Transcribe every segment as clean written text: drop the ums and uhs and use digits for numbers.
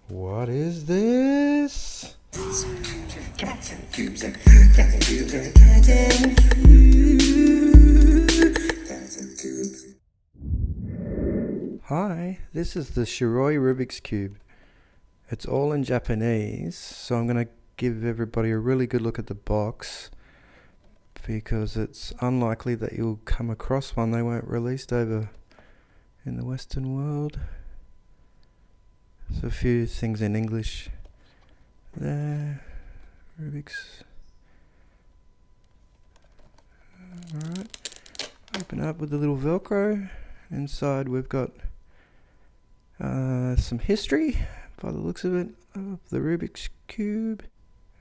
What is this? Hi, this is the Shiroi Rubik's Cube. It's all in Japanese, so I'm going to give everybody a really good look at the box because it's unlikely that you'll come across one. They weren't released over in the Western world. There's a few things in English there. Rubik's. Alright, open up with a little Velcro. Inside we've got some history, by the looks of it, of the Rubik's Cube.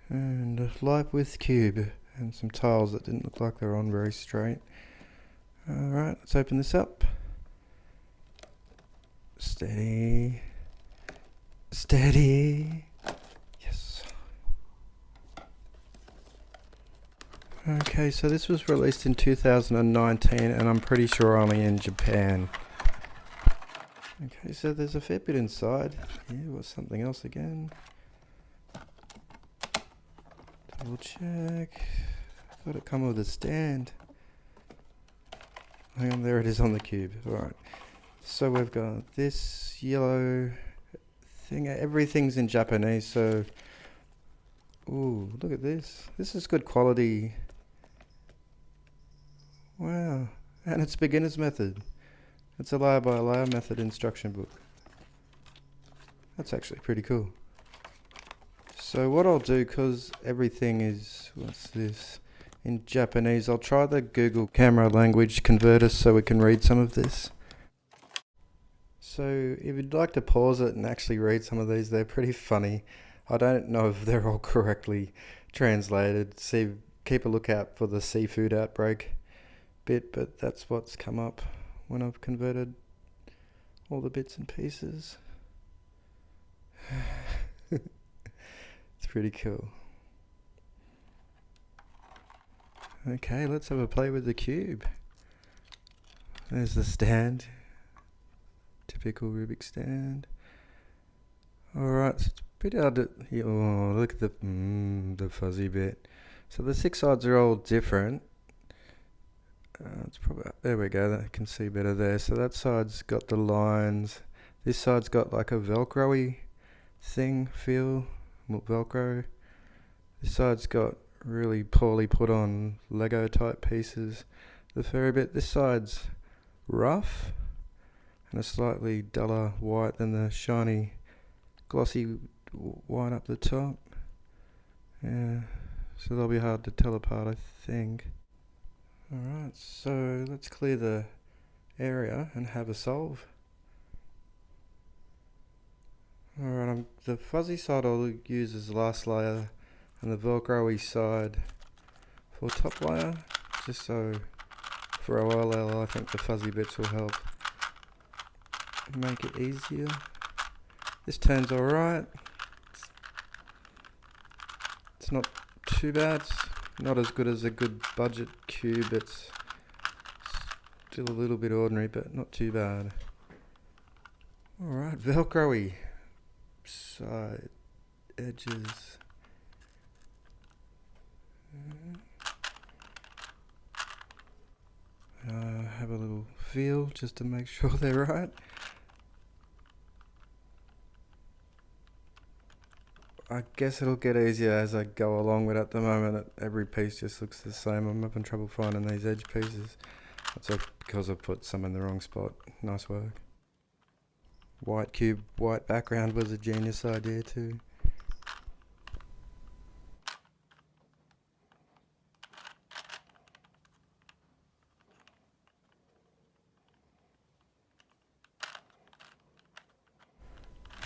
And a light width cube. And some tiles that didn't look like they were on very straight. Alright, let's open this up. Steady. Steady. Yes. Okay, so this was released in 2019 and I'm pretty sure only in Japan. Okay, so there's a fair bit inside. Here was something else again. Double check. Thought it come with a stand. Hang on, there it is on the cube. Alright. So we've got this yellow thing. Everything's in Japanese, so... Ooh, look at this. This is good quality. Wow. And it's beginner's method. It's a layer by layer method instruction book. That's actually pretty cool. So what I'll do, because everything is, what's this, in Japanese, I'll try the Google Camera Language Converter so we can read some of this. So if you'd like to pause it and actually read some of these, they're pretty funny. I don't know if they're all correctly translated. Keep a lookout for the seafood outbreak bit, but that's what's come up when I've converted all the bits and pieces. It's pretty cool. Okay, let's have a play with the cube. There's the stand. Typical Rubik stand. Alright, so it's pretty hard to... Oh, look at the fuzzy bit. So the 6 sides are all different. It's probably... There we go, I can see better there. So that side's got the lines. This side's got like a Velcro-y thing, feel. Velcro. This side's got really poorly put on Lego type pieces. The furry bit, this side's rough and a slightly duller white than the shiny glossy white up the top. Yeah, so they'll be hard to tell apart, I think. Alright, so let's clear the area and have a solve. Alright, the fuzzy side I'll use as last layer and the Velcro-y side for top layer, just so for OLL I think the fuzzy bits will help make it easier. This turns alright. It's not too bad. It's not as good as a good budget cube. It's still a little bit ordinary, but not too bad. Alright, Velcro-y side edges. Have a little feel just to make sure they're right. I guess it'll get easier as I go along, but at the moment every piece just looks the same. I'm having trouble finding these edge pieces. That's because I've put some in the wrong spot. Nice work. White cube, white background was a genius idea too.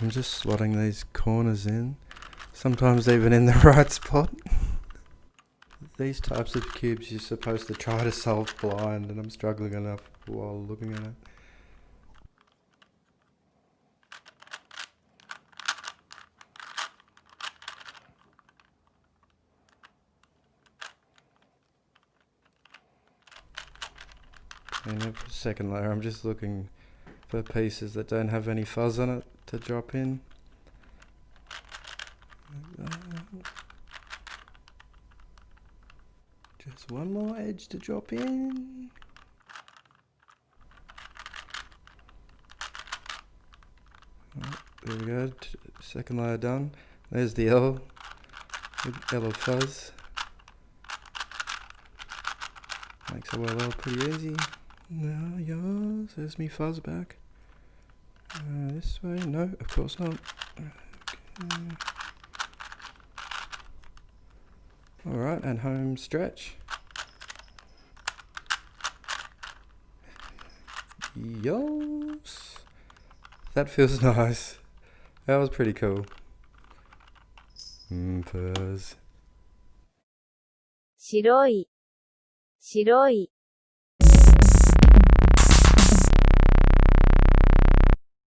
I'm just slotting these corners in, sometimes even in the right spot. These types of cubes you're supposed to try to solve blind, and I'm struggling enough while looking at it. And for the second layer, I'm just looking for pieces that don't have any fuzz on it to drop in. Just one more edge to drop in. There we go, second layer done. There's the L, with yellow fuzz. Makes a well pretty easy. Now, yes, there's me fuzz back. This way, no, of course not. Okay. Alright, and home stretch. Yes! That feels nice. That was pretty cool. Fuzz. 白い